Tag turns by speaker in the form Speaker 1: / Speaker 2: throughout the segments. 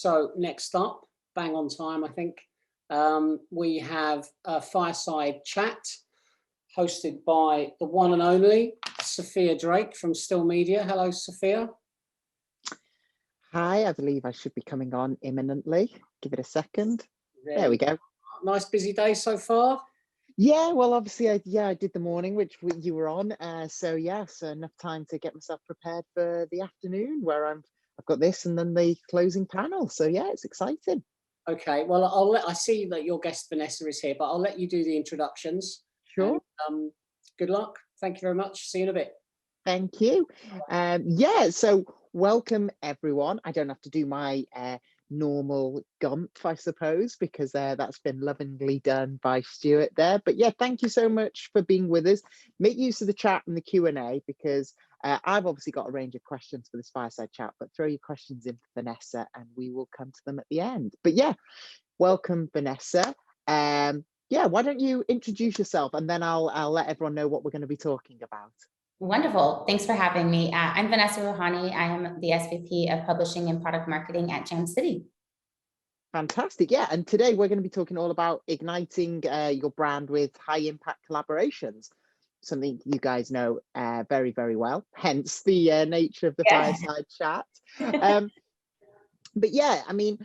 Speaker 1: So next up, bang on time, I think, we have a Fireside Chat hosted by the one and only Sophia Drake from Still Media. Hello, Sophia.
Speaker 2: Hi, I believe I should be coming on imminently. Give it a second. There we go.
Speaker 1: Nice busy day so far.
Speaker 2: Yeah, well, obviously, I did the morning, which you were on. So enough time to get myself prepared for the afternoon, where I've got this and then the closing panel. So yeah, it's exciting.
Speaker 1: Okay, well, I see that your guest Vanessa is here, but I'll let you do the introductions.
Speaker 2: Sure.
Speaker 1: And, good luck. Thank you very much. See you in a bit.
Speaker 2: Thank you. So welcome everyone. I don't have to do my normal gump, I suppose, because that's been lovingly done by Stuart there. But yeah, thank you so much for being with us. Make use of the chat and the Q&A, because I've obviously got a range of questions for this fireside chat, but throw your questions in for Vanessa and we will come to them at the end. But yeah, welcome Vanessa. Why don't you introduce yourself and then I'll let everyone know what we're going to be talking about.
Speaker 3: Wonderful. Thanks for having me. I'm Vanessa Rouhani. I am the SVP of Publishing and Product Marketing at Jam City.
Speaker 2: Fantastic. Yeah. And today we're going to be talking all about igniting your brand with high impact collaborations, something you guys know very, very well, hence the nature of the fireside chat. But yeah, I mean,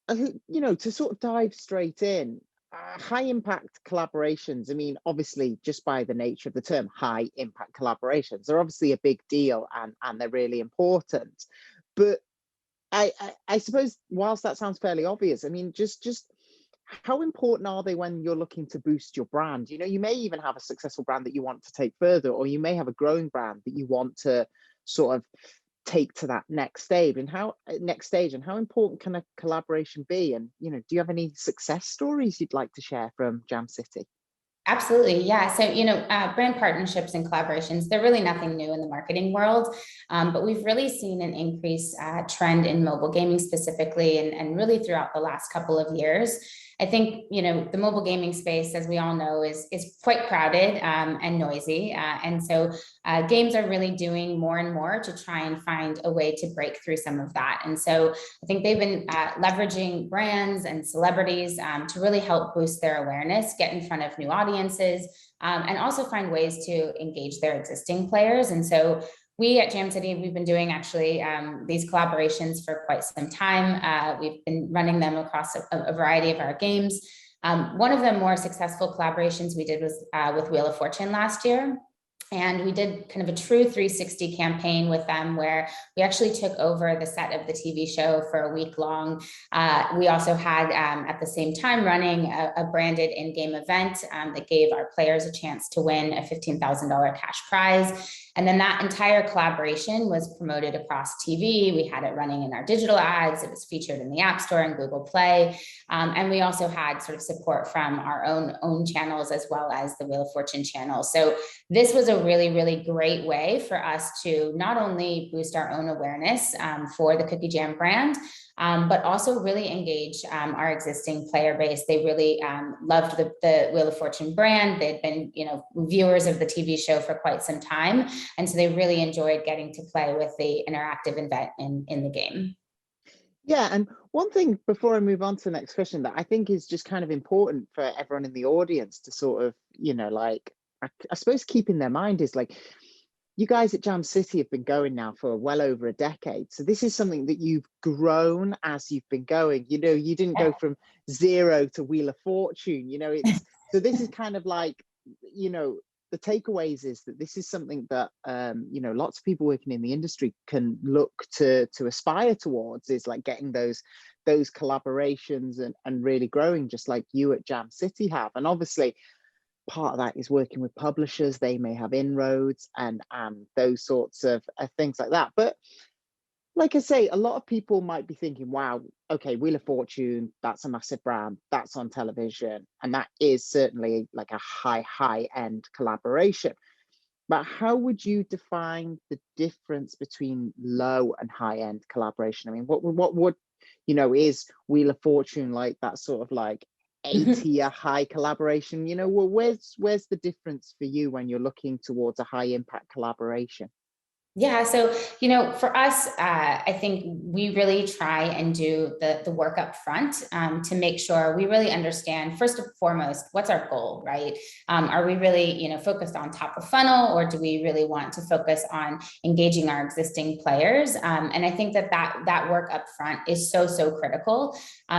Speaker 2: to sort of dive straight in, high impact collaborations, I mean, obviously, just by the nature of the term, high impact collaborations, they're obviously a big deal and they're really important. But I suppose, whilst that sounds fairly obvious, I mean, just how important are they when you're looking to boost your brand? You know, you may even have a successful brand that you want to take further, or you may have a growing brand that you want to sort of take to that next stage. And how important can a collaboration be? And do you have any success stories you'd like to share from Jam City?
Speaker 3: Absolutely. Yeah. So, brand partnerships and collaborations, they're really nothing new in the marketing world, but we've really seen an increased trend in mobile gaming specifically, and really throughout the last couple of years. I think, the mobile gaming space, as we all know, is quite crowded and noisy. And so games are really doing more and more to try and find a way to break through some of that. And so I think they've been leveraging brands and celebrities to really help boost their awareness, get in front of new audiences, and also find ways to engage their existing players. And so we at Jam City, we've been doing actually these collaborations for quite some time. We've been running them across a variety of our games. One of the more successful collaborations we did was with Wheel of Fortune last year. And we did kind of a true 360 campaign with them, where we actually took over the set of the TV show for a week long. We also had, at the same time, running a branded in-game event that gave our players a chance to win a $15,000 cash prize. And then that entire collaboration was promoted across TV. We had it running in our digital ads. It was featured in the App Store and Google Play. And we also had sort of support from our own channels, as well as the Wheel of Fortune channel. So this was a really, really great way for us to not only boost our own awareness for the Cookie Jam brand, but also really engage our existing player base. They really loved the Wheel of Fortune brand. They'd been, viewers of the TV show for quite some time. And so they really enjoyed getting to play with the interactive event in the game.
Speaker 2: Yeah, and one thing before I move on to the next question that I think is just kind of important for everyone in the audience to sort of, I suppose keep in their mind is like, you guys at Jam City have been going now for well over a decade. So this is something that you've grown as you've been going. You didn't go from zero to Wheel of Fortune. So this is kind of like, the takeaways is that this is something that lots of people working in the industry can look to aspire towards, is like getting those collaborations and really growing, just like you at Jam City have. And obviously part of that is working with publishers. They may have inroads and those sorts of things like that. But like I say, a lot of people might be thinking, wow, okay, Wheel of Fortune, that's a massive brand, that's on television, and that is certainly like a high end collaboration. But how would you define the difference between low and high end collaboration? I mean, what would is Wheel of Fortune like that sort of like A-tier high collaboration? Where's the difference for you when you're looking towards a high impact collaboration?
Speaker 3: Yeah, so for us, I think we really try and do the work up front to make sure we really understand, first and foremost, what's our goal, right? Are we really focused on top of funnel, or do we really want to focus on engaging our existing players? And I think that work up front is so critical.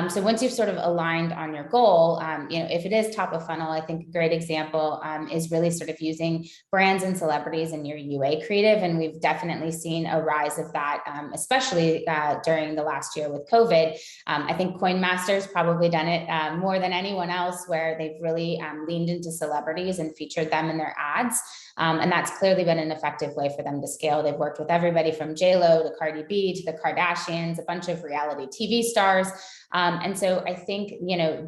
Speaker 3: So once you've sort of aligned on your goal, if it is top of funnel, I think a great example is really sort of using brands and celebrities in your UA creative, and we've definitely seen a rise of that, especially during the last year with COVID. I think Coin Master's probably done it more than anyone else, where they've really leaned into celebrities and featured them in their ads. And that's clearly been an effective way for them to scale. They've worked with everybody from J-Lo to Cardi B to the Kardashians, a bunch of reality TV stars. And so I think,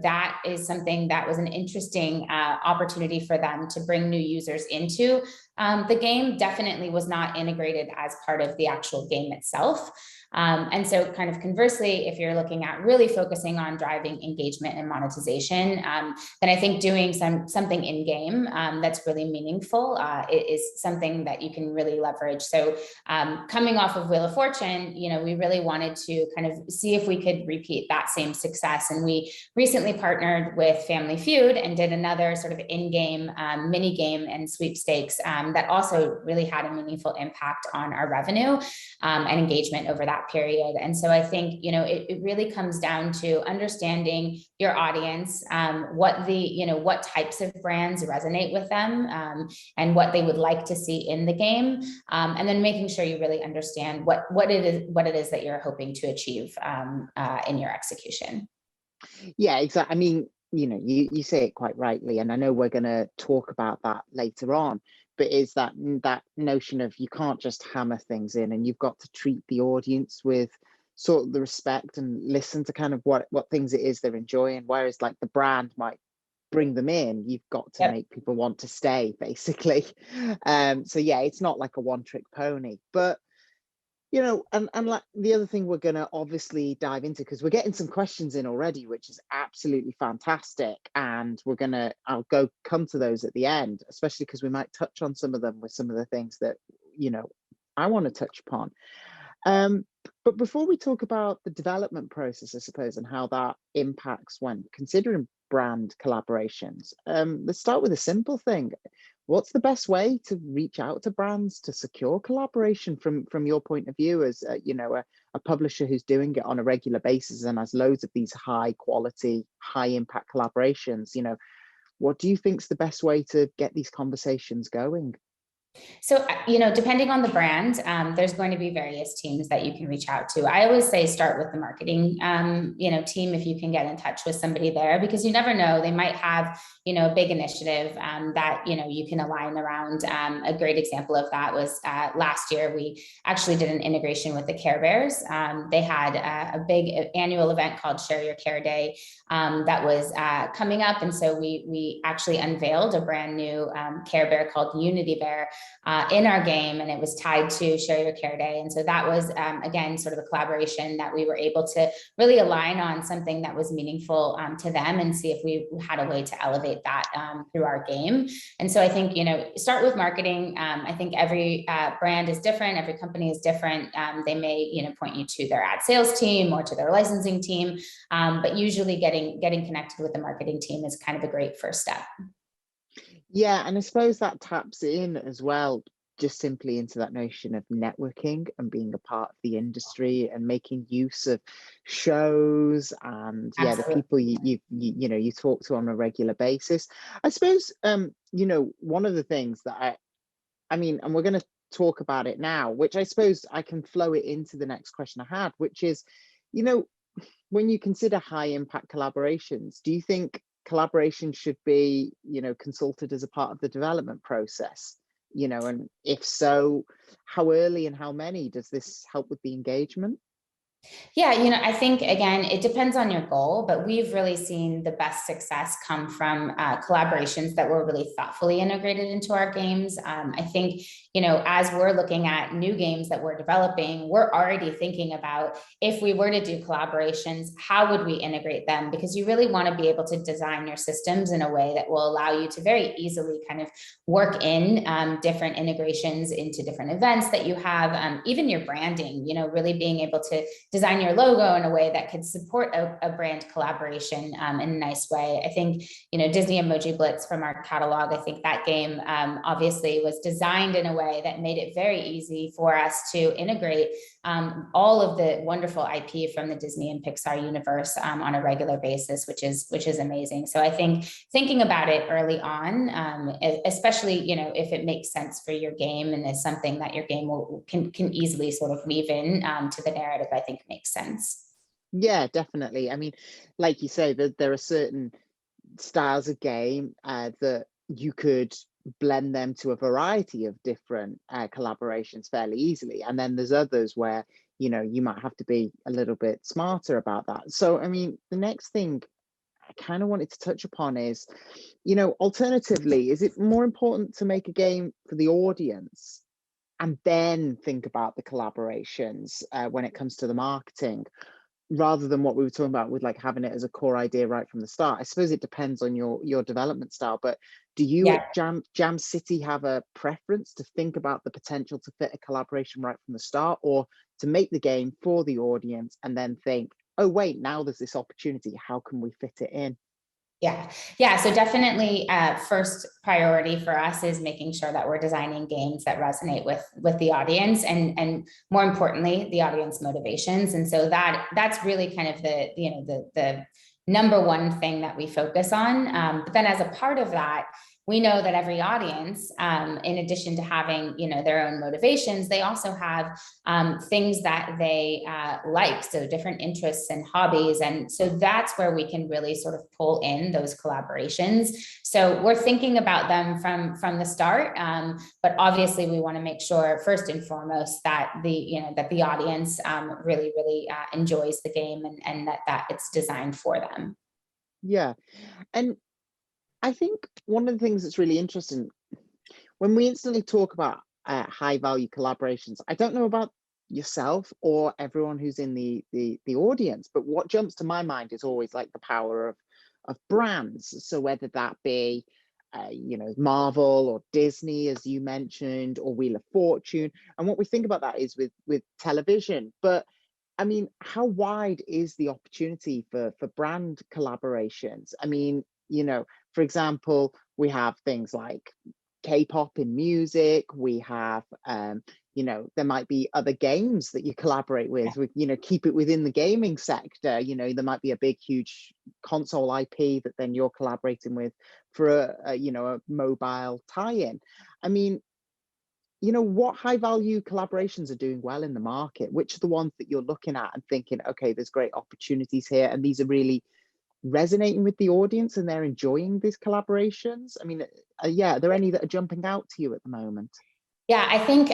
Speaker 3: that is something that was an interesting opportunity for them to bring new users into the game. Definitely was not integrated as part of the actual game itself. And so kind of conversely, if you're looking at really focusing on driving engagement and monetization, then I think doing something in game that's really meaningful is something that you can really leverage. So coming off of Wheel of Fortune, we really wanted to kind of see if we could repeat that same success. And we recently partnered with Family Feud and did another sort of in-game mini game and sweepstakes that also really had a meaningful impact on our revenue and engagement over that period. And so I think, it really comes down to understanding your audience, what types of brands resonate with them, and what they would like to see in the game. And then making sure you really understand what it is that you're hoping to achieve in your execution.
Speaker 2: Yeah, exactly. I mean, you say it quite rightly, and I know we're going to talk about that later on, but is that notion of you can't just hammer things in, and you've got to treat the audience with sort of the respect and listen to kind of what things it is they're enjoying, whereas like the brand might bring them in, you've got to make people want to stay, basically. So yeah, it's not like a one-trick pony. But and like the other thing we're going to obviously dive into, because we're getting some questions in already, which is absolutely fantastic, and I'll come to those at the end, especially because we might touch on some of them with some of the things that I want to touch upon. But before we talk about the development process, I suppose, and how that impacts when considering brand collaborations, let's start with a simple thing. What's the best way to reach out to brands to secure collaboration from your point of view as a publisher who's doing it on a regular basis and has loads of these high quality, high impact collaborations? What do you think's the best way to get these conversations going?
Speaker 3: So, depending on the brand, there's going to be various teams that you can reach out to. I always say start with the marketing, team if you can get in touch with somebody there, because you never know, they might have, a big initiative that, you can align around. A great example of that was last year, we actually did an integration with the Care Bears. They had a big annual event called Share Your Care Day that was coming up. And so we actually unveiled a brand new Care Bear called Unity Bear in our game, and it was tied to Share Your Care Day. And so that was, again, sort of a collaboration that we were able to really align on something that was meaningful to them and see if we had a way to elevate that through our game. And so I think, start with marketing. I think every brand is different. Every company is different. They may, point you to their ad sales team or to their licensing team. But usually getting connected with the marketing team is kind of a great first step.
Speaker 2: Yeah, and I suppose that taps in as well, just simply into that notion of networking and being a part of the industry and making use of shows and the people you talk to on a regular basis. I suppose one of the things that I mean, and we're going to talk about it now, which I suppose I can flow it into the next question I had, which is, when you consider high impact collaborations, do you think collaboration should be consulted as a part of the development process, and if so, how early and how many? Does this help with the engagement?
Speaker 3: Yeah, I think, again, it depends on your goal, but we've really seen the best success come from collaborations that were really thoughtfully integrated into our games. I think, as we're looking at new games that we're developing, we're already thinking about, if we were to do collaborations, how would we integrate them? Because you really want to be able to design your systems in a way that will allow you to very easily kind of work in different integrations into different events that you have, even your branding, really being able to design your logo in a way that could support a brand collaboration in a nice way. I think, Disney Emoji Blitz from our catalog, I think that game obviously was designed in a way that made it very easy for us to integrate all of the wonderful IP from the Disney and Pixar universe on a regular basis, which is amazing. So I think thinking about it early on, especially, if it makes sense for your game and is something that your game can easily sort of weave in to the narrative, I think makes sense.
Speaker 2: Yeah, definitely. I mean, like you say, there are certain styles of game that you could blend them to a variety of different collaborations fairly easily, and then there's others where you might have to be a little bit smarter about that. So I mean, the next thing I kind of wanted to touch upon is, alternatively, is it more important to make a game for the audience and then think about the collaborations when it comes to the marketing, rather than what we were talking about with like having it as a core idea right from the start? I suppose it depends on your development style, but do you
Speaker 3: Yeah.
Speaker 2: at Jam City have a preference to think about the potential to fit a collaboration right from the start, or to make the game for the audience and then think, oh wait, now there's this opportunity, how can we fit it in?
Speaker 3: Yeah. So definitely, first priority for us is making sure that we're designing games that resonate with the audience, and more importantly, the audience motivations. And so that's really kind of the number one thing that we focus on. But then, as a part of that, we know that every audience, in addition to having their own motivations, they also have things that they like, so different interests and hobbies. And so that's where we can really sort of pull in those collaborations. So we're thinking about them from the start, but obviously we want to make sure first and foremost that the audience really enjoys the game, and that it's designed for them.
Speaker 2: Yeah, and I think one of the things that's really interesting when we instantly talk about high value collaborations, I don't know about yourself or everyone who's in the audience, but what jumps to my mind is always like the power of brands. So whether that be Marvel or Disney, as you mentioned, or Wheel of Fortune, and what we think about that is with television. But I mean, how wide is the opportunity for brand collaborations? I mean, for example, we have things like K-pop in music. We have, there might be other games that you collaborate with, keep it within the gaming sector. There might be a big, huge console IP that then you're collaborating with for a mobile tie-in. I mean, what high value collaborations are doing well in the market? Which are the ones that you're looking at and thinking, okay, there's great opportunities here, and these are really resonating with the audience and they're enjoying these collaborations? I mean, yeah, are there any that are jumping out to you at the moment?
Speaker 3: Yeah, I think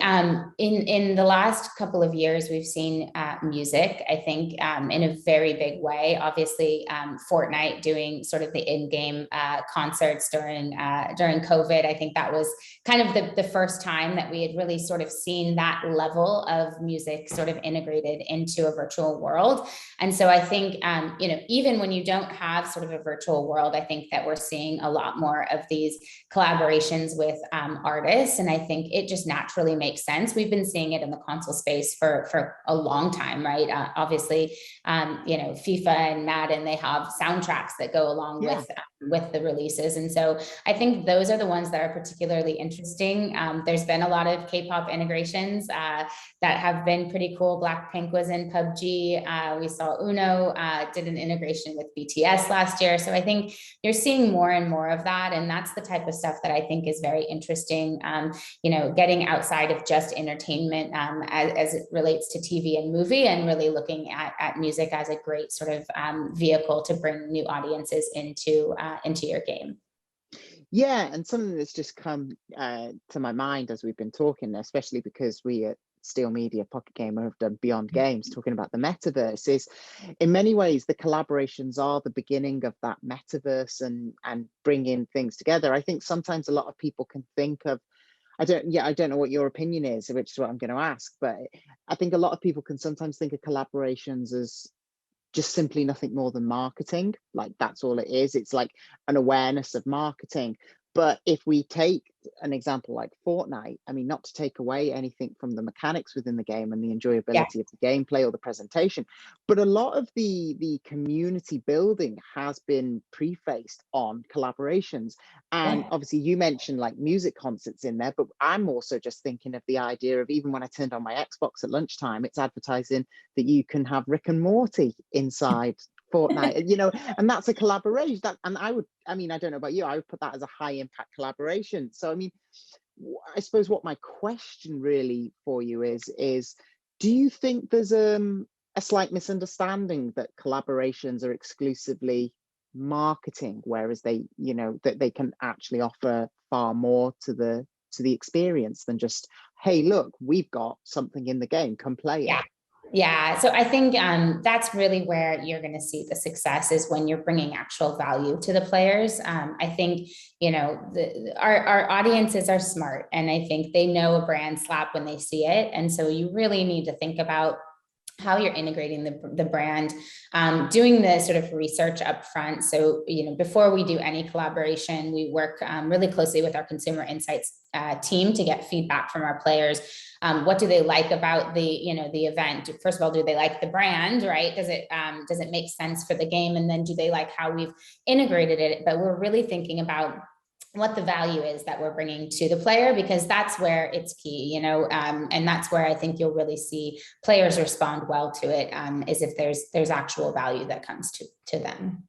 Speaker 3: in the last couple of years, we've seen music, I think, in a very big way. Obviously, Fortnite doing sort of the in-game concerts during COVID. I think that was kind of the first time that we had really sort of seen that level of music sort of integrated into a virtual world. And so I think, even when you don't have sort of a virtual world, I think that we're seeing a lot more of these collaborations with artists. And I think it just naturally makes sense. We've been seeing it in the console space for a long time, right? Obviously, FIFA and Madden, they have soundtracks that go along with the releases. And so I think those are the ones that are particularly interesting. There's been a lot of K-pop integrations that have been pretty cool. Blackpink was in PUBG. We saw Uno did an integration with BTS last year. So I think you're seeing more and more of that. And that's the type of stuff that I think is very interesting, getting outside of just entertainment as it relates to TV and movie, and really looking at music as a great sort of vehicle to bring new audiences into your game.
Speaker 2: Yeah, and something that's just come to my mind as we've been talking, especially because we at Steel Media, Pocket Gamer have done Beyond Games, talking about the metaverse, is in many ways the collaborations are the beginning of that metaverse and bringing things together. I think sometimes a lot of people can think of, I don't know what your opinion is, which is what I'm going to ask, but I think a lot of people can sometimes think of collaborations as just simply nothing more than marketing. Like that's all it is. It's like an awareness of marketing. But if we take an example like Fortnite, I mean, not to take away anything from the mechanics within the game and the enjoyability of the gameplay or the presentation, but a lot of the community building has been prefaced on collaborations. And obviously you mentioned like music concerts in there, but I'm also just thinking of the idea of, even when I turned on my Xbox at lunchtime, it's advertising that you can have Rick and Morty inside Fortnite, you know, and that's a collaboration. And I don't know about you, I would put that as a high impact collaboration. So I mean, I suppose what my question really for you is do you think there's a slight misunderstanding that collaborations are exclusively marketing, whereas they, you know, that they can actually offer far more to the experience than just, hey, look, we've got something in the game, come play it?
Speaker 3: Yeah, so I think that's really where you're going to see the success, is when you're bringing actual value to the players. I think, you know, our audiences are smart, and I think they know a brand slap when they see it. And so you really need to think about how you're integrating the brand, doing the sort of research up front. So, you know, before we do any collaboration, we work really closely with our consumer insights team to get feedback from our players. What do they like about the event? First of all, do they like the brand, right? Does it make sense for the game? And then do they like how we've integrated it? But we're really thinking about what the value is that we're bringing to the player, because that's where it's key, you know, and that's where I think you'll really see players respond well to it, is if there's actual value that comes to them.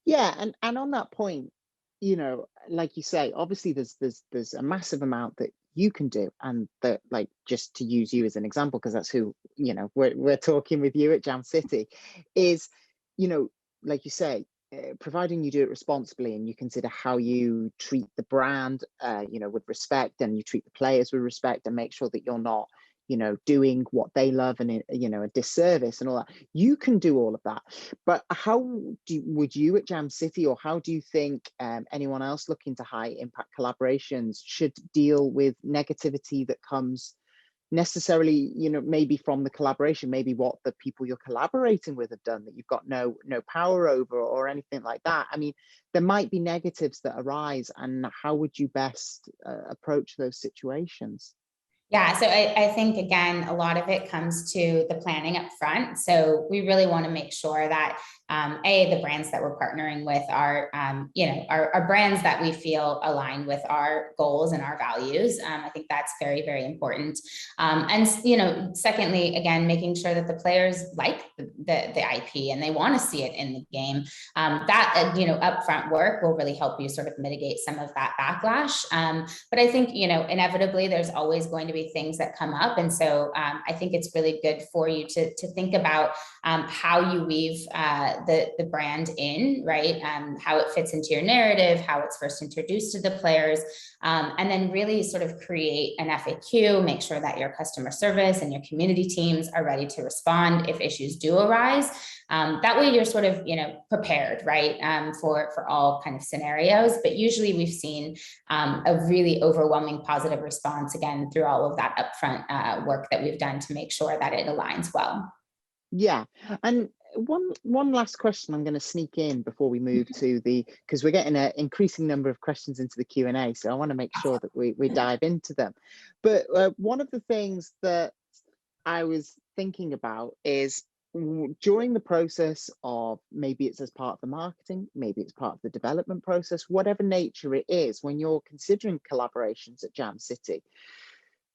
Speaker 2: Yeah, and on that point, you know, like you say, obviously there's a massive amount that you can do, and that, like, just to use you as an example, because that's who, you know, we're talking with you at Jam City, is, you know, like you say, providing you do it responsibly and you consider how you treat the brand, you know, with respect, and you treat the players with respect, and make sure that you're not, you know, doing what they love and, you know, a disservice and all that. You can do all of that. But how would you at Jam City, or how do you think anyone else looking to high impact collaborations should deal with negativity that comes necessarily, you know, maybe from the collaboration, maybe what the people you're collaborating with have done that you've got no power over, or anything like that? I mean, there might be negatives that arise, and how would you best approach those situations?
Speaker 3: Yeah, so I think, again, a lot of it comes to the planning up front. So we really want to make sure that the brands that we're partnering with are, are brands that we feel align with our goals and our values. I think that's very, very important. And, you know, secondly, again, making sure that the players like the IP and they want to see it in the game. That, you know, upfront work will really help you sort of mitigate some of that backlash. But I think, you know, inevitably there's always going to be things that come up. And so I think it's really good for you to think about how you weave the brand in, right? How it fits into your narrative, how it's first introduced to the players, and then really sort of create an FAQ, make sure that your customer service and your community teams are ready to respond if issues do arise. That way you're sort of, you know, prepared, right? For all kind of scenarios. But usually we've seen a really overwhelming positive response, again, through all of that upfront work that we've done to make sure that it aligns well.
Speaker 2: Yeah, and one last question I'm going to sneak in before we move to because we're getting an increasing number of questions into the Q&A, so I want to make sure that we dive into them. But one of the things that I was thinking about is, during the process of, maybe it's as part of the marketing, maybe it's part of the development process, whatever nature it is, when you're considering collaborations at Jam City,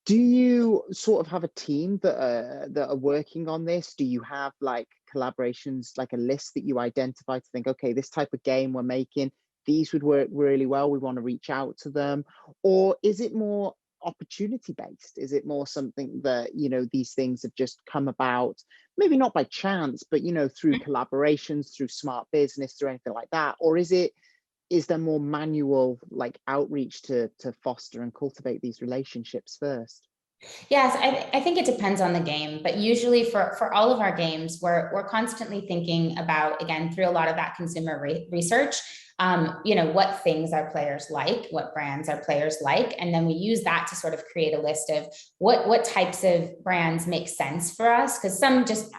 Speaker 2: do you sort of have a team that are working on this? Do you have like collaborations, like a list that you identify to think, okay, this type of game we're making, these would work really well, we want to reach out to them? Or is it more opportunity based? Is it more something that, you know, these things have just come about, maybe not by chance, but, you know, through collaborations, through smart business, through anything like that? Or is there more manual, like, outreach to foster and cultivate these relationships first?
Speaker 3: Yes, I think it depends on the game, but usually for all of our games, we're constantly thinking about, again, through a lot of that consumer research, what things our players like, what brands our players like, and then we use that to sort of create a list of what types of brands make sense for us, because some just,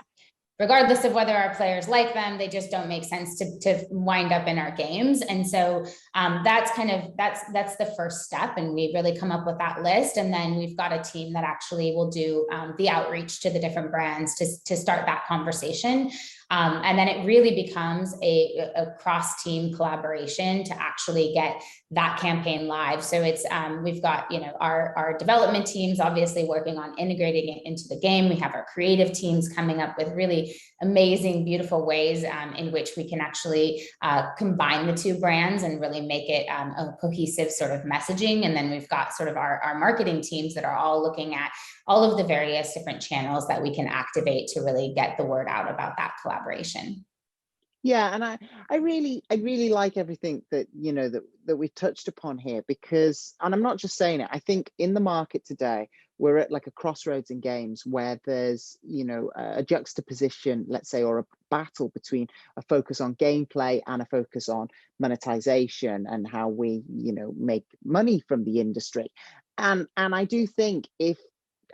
Speaker 3: regardless of whether our players like them, they just don't make sense to wind up in our games. And so that's the first step. And we really come up with that list. And then we've got a team that actually will do the outreach to the different brands to start that conversation. And then it really becomes a cross-team collaboration to actually get that campaign live. So it's we've got our development teams obviously working on integrating it into the game. We have our creative teams coming up with really amazing, beautiful ways in which we can actually combine the two brands and really make it a cohesive sort of messaging. And then we've got sort of our marketing teams that are all looking at all of the various different channels that we can activate to really get the word out about that collaboration.
Speaker 2: Yeah, and I really like everything that that we touched upon here, because, and I'm not just saying it, I think in the market today we're at like a crossroads in games where there's a juxtaposition, let's say, or a battle between a focus on gameplay and a focus on monetization and how we make money from the industry. And I do think, if,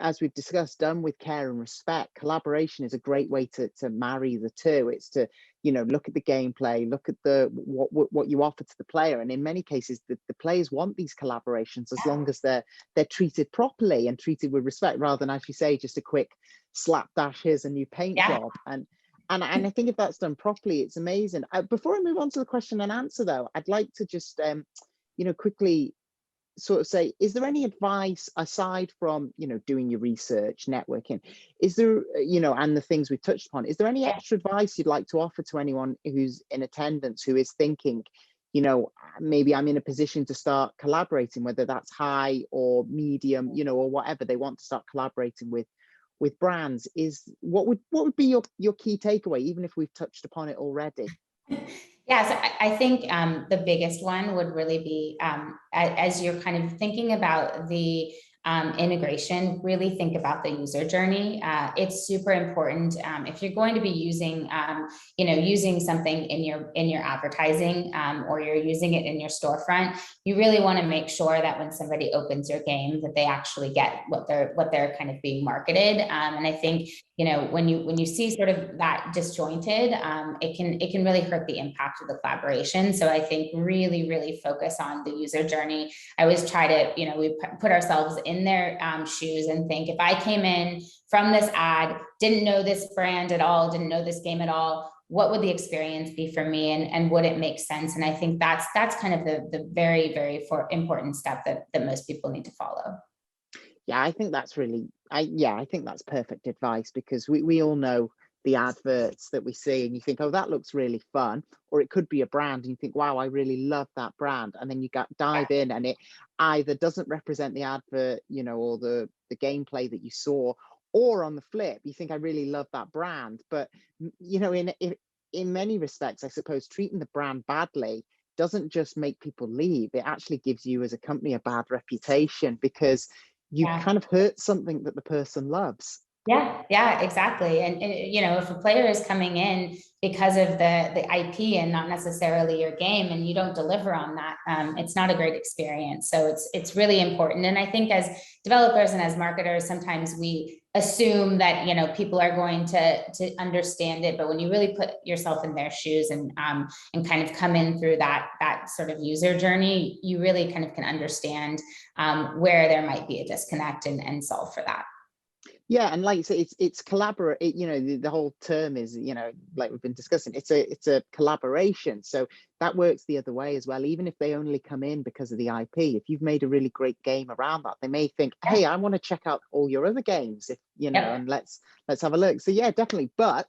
Speaker 2: as we've discussed, done with care and respect, collaboration is a great way to marry the two. It's to look at the gameplay, look at what you offer to the player, and in many cases the players want these collaborations as long as they're treated properly and treated with respect, rather than, as you say, just a quick slapdash, here's a new paint job. And I think if that's done properly, it's amazing. Before I move on to the question and answer, though, I'd like to just quickly sort of say, is there any advice aside from doing your research, networking, is there and the things we've touched upon, is there any extra advice you'd like to offer to anyone who's in attendance who is thinking, maybe I'm in a position to start collaborating, whether that's high or medium, or whatever, they want to start collaborating with brands? Is what would be your key takeaway, even if we've touched upon it already?
Speaker 3: Yeah, so I think the biggest one would really be, as you're kind of thinking about the integration, really think about the user journey. It's super important if you're going to be using, using something in your advertising, or you're using it in your storefront. You really want to make sure that when somebody opens your game, that they actually get what they're kind of being marketed. And I think when you see sort of that disjointed, it can really hurt the impact of the collaboration. So I think really focus on the user journey. I always try to we put ourselves in their shoes and think, if I came in from this ad, didn't know this brand at all, didn't know this game at all, what would the experience be for me, and would it make sense? And I think that's kind of the very important step that most people need to follow.
Speaker 2: Yeah, I think that's really, I think that's perfect advice, because we all know the adverts that we see and you think, oh, that looks really fun. Or it could be a brand and you think, wow, I really love that brand. And then you dive in and it either doesn't represent the advert, or the gameplay that you saw, or on the flip, you think, I really love that brand. But, in many respects, I suppose treating the brand badly doesn't just make people leave. It actually gives you as a company a bad reputation, because you kind of hurt something that the person loves.
Speaker 3: Yeah, exactly. And if a player is coming in because of the IP and not necessarily your game, and you don't deliver on that, it's not a great experience. So it's really important. And I think as developers and as marketers, sometimes we assume that people are going to understand it, but when you really put yourself in their shoes and kind of come in through that sort of user journey, you really kind of can understand where there might be a disconnect and solve for that.
Speaker 2: Yeah, and like you say, it's collaborate. The whole term is, like we've been discussing, it's a collaboration. So that works the other way as well. Even if they only come in because of the IP, if you've made a really great game around that, they may think, hey, I want to check out all your other games, if and let's have a look. So yeah, definitely. But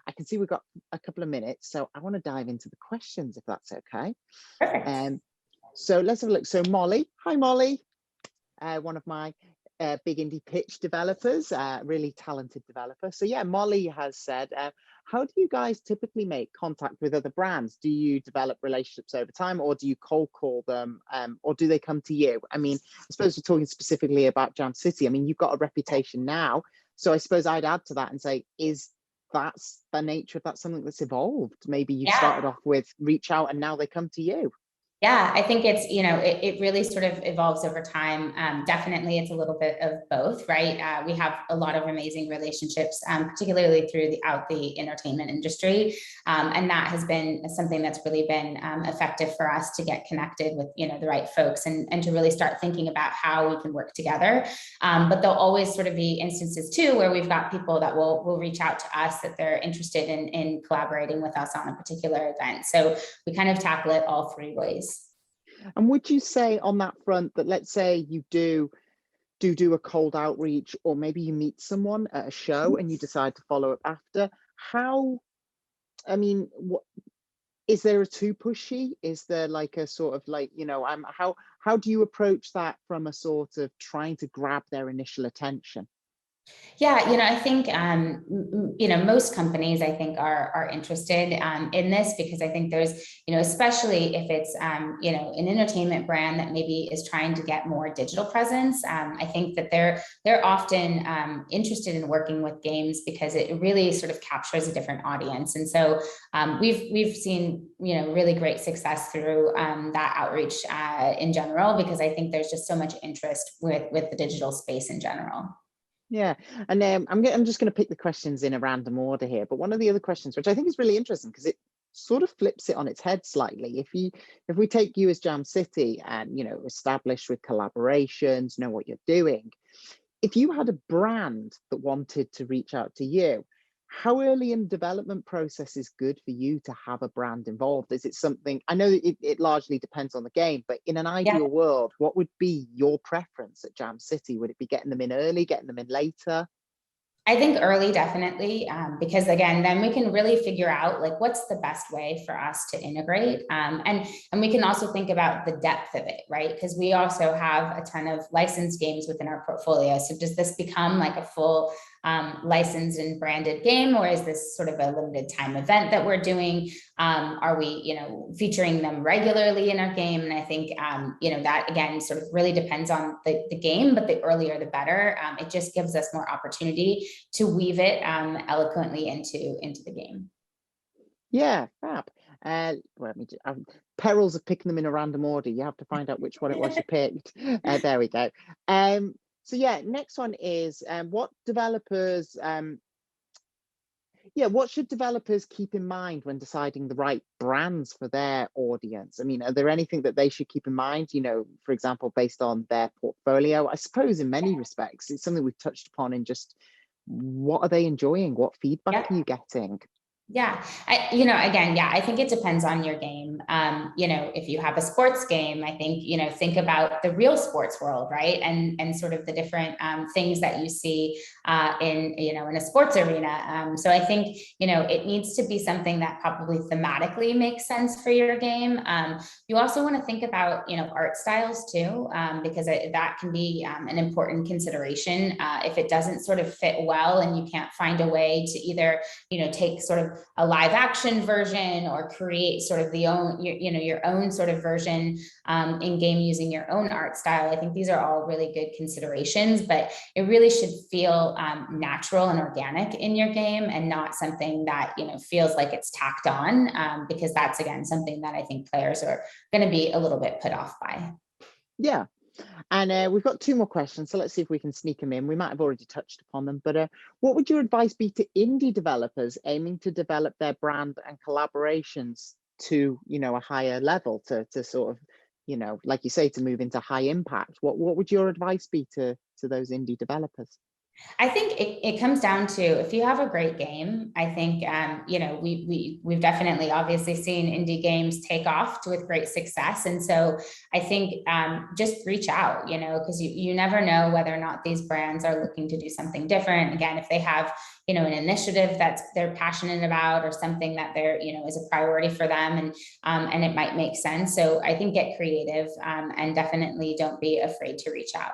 Speaker 2: I can see we've got a couple of minutes, so I want to dive into the questions, if that's okay.
Speaker 3: Perfect.
Speaker 2: So let's have a look. So Molly, hi Molly, one of my big indie pitch developers, really talented developers. So yeah, Molly has said, how do you guys typically make contact with other brands? Do you develop relationships over time, or do you cold call them, or do they come to you? I mean, I suppose we're talking specifically about Jam City. I mean, you've got a reputation now, so I suppose I'd add to that and say, is that's the nature of that something that's evolved? Maybe you started off with reach out and now they come to you.
Speaker 3: Yeah, I think it's, it really sort of evolves over time. Definitely, it's a little bit of both, right? We have a lot of amazing relationships, particularly throughout the entertainment industry. And that has been something that's really been effective for us to get connected with, the right folks and to really start thinking about how we can work together. But there'll always sort of be instances too, where we've got people that will reach out to us that they're interested in collaborating with us on a particular event. So we kind of tackle it all three ways.
Speaker 2: And would you say on that front that, let's say you do a cold outreach, or maybe you meet someone at a show and you decide to follow up after, what is there a too pushy? Is there like a sort of like, how do you approach that from a sort of trying to grab their initial attention?
Speaker 3: Yeah, I think, most companies, I think, are interested in this, because I think there's, especially if it's, an entertainment brand that maybe is trying to get more digital presence. I think that they're often interested in working with games because it really sort of captures a different audience. And so we've seen, really great success through that outreach in general, because I think there's just so much interest with the digital space in general.
Speaker 2: Yeah, and I'm just going to pick the questions in a random order here, but one of the other questions, which I think is really interesting because it sort of flips it on its head slightly. If we take you as Jam City and established with collaborations, know what you're doing, if you had a brand that wanted to reach out to you, how early in the development process is good for you to have a brand involved? Is it something, I know it largely depends on the game, but in an ideal world, what would be your preference at Jam City? Would it be getting them in early, getting them in later?
Speaker 3: I think early, definitely, because again, then we can really figure out like what's the best way for us to integrate, and we can also think about the depth of it, right? Because we also have a ton of licensed games within our portfolio. So does this become like a full licensed and branded game, or is this sort of a limited time event that we're doing? Are we, featuring them regularly in our game? And I think, that again sort of really depends on the game, but the earlier the better. It just gives us more opportunity to weave it eloquently into the game.
Speaker 2: Yeah, fab. Perils of picking them in a random order. You have to find out which one it was you picked. There we go. So yeah, next one is what should developers keep in mind when deciding the right brands for their audience? I mean, are there anything that they should keep in mind, for example, based on their portfolio? I suppose in many respects, it's something we've touched upon in just what are they enjoying? What feedback are you getting?
Speaker 3: Yeah, I think it depends on your game. If you have a sports game, I think, think about the real sports world, right? And sort of the different things that you see in a sports arena. So I think, it needs to be something that probably thematically makes sense for your game. You also want to think about, art styles too, because that can be an important consideration. If it doesn't sort of fit well and you can't find a way to either, take sort of a live action version or create sort of your own sort of version in game using your own art style. I think these are all really good considerations, but it really should feel natural and organic in your game and not something that, feels like it's tacked on, because that's, again, something that I think players are going to be a little bit put off by.
Speaker 2: Yeah. And we've got 2 more questions, so let's see if we can sneak them in. We might have already touched upon them, but what would your advice be to indie developers aiming to develop their brand and collaborations to, a higher level, to sort of, like you say, to move into high impact? What would your advice be to those indie developers?
Speaker 3: I think it comes down to, if you have a great game, I think, we've definitely obviously seen indie games take off with great success. And so I think just reach out, because you never know whether or not these brands are looking to do something different. Again, if they have, an initiative that they're passionate about or something that they're, is a priority for them, and it might make sense. So I think get creative and definitely don't be afraid to reach out.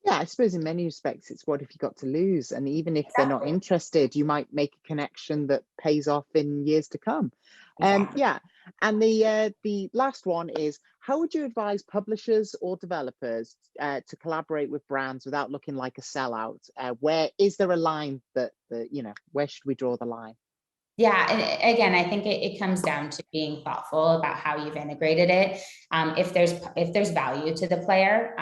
Speaker 2: Yeah, I suppose in many respects, it's what have you got to lose? And even if they're not
Speaker 3: Exactly.
Speaker 2: interested, you might make a connection that pays off in years to come.
Speaker 3: Exactly.
Speaker 2: Yeah, and the last one is, how would you advise publishers or developers to collaborate with brands without looking like a sellout? Where is there a line that where should we draw the line?
Speaker 3: Yeah, and again, I think it comes down to being thoughtful about how you've integrated it. If there's value to the player,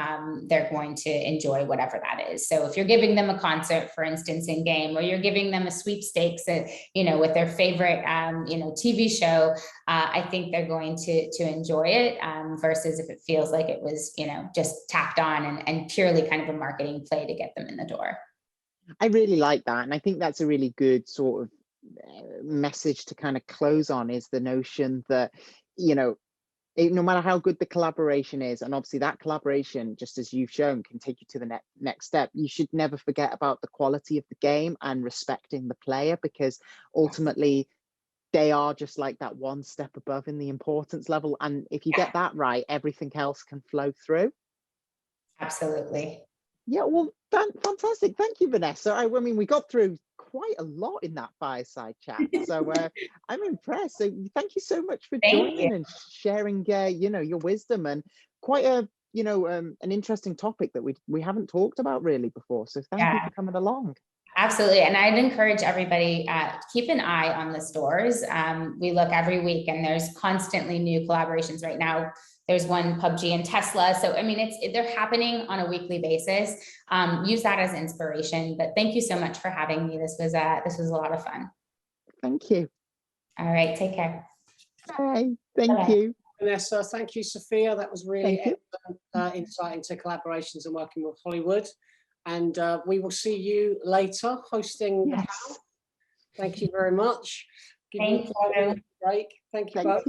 Speaker 3: they're going to enjoy whatever that is. So if you're giving them a concert, for instance, in game, or you're giving them a sweepstakes, with their favorite, TV show, I think they're going to enjoy it. Versus if it feels like it was, just tacked on and purely kind of a marketing play to get them in the door.
Speaker 2: I really like that, and I think that's a really good sort of message to kind of close on, is the notion that no matter how good the collaboration is, and obviously that collaboration, just as you've shown, can take you to the next step, you should never forget about the quality of the game and respecting the player, because ultimately they are just like that one step above in the importance level, and if you get that right, everything else can flow through.
Speaker 3: Absolutely.
Speaker 2: Yeah, well, fantastic. Thank you, Vanessa. I mean, we got through quite a lot in that fireside chat, so I'm impressed. So thank you so much for joining and sharing, your wisdom, and quite a, an interesting topic that we haven't talked about really before. So thank you for coming along.
Speaker 3: Absolutely. And I'd encourage everybody, keep an eye on the stores. We look every week and there's constantly new collaborations right now. There's one PUBG and Tesla. So, I mean, they're happening on a weekly basis. Use that as inspiration. But thank you so much for having me. This was a lot of fun.
Speaker 2: Thank you.
Speaker 3: All right. Take care.
Speaker 2: Bye. Thank you.
Speaker 1: Vanessa, thank you, Sophia. That was really excellent insight into collaborations and working with Hollywood. And we will see you later hosting the panel. Thank you very much.
Speaker 3: Thank you.
Speaker 1: Break. Thank you both.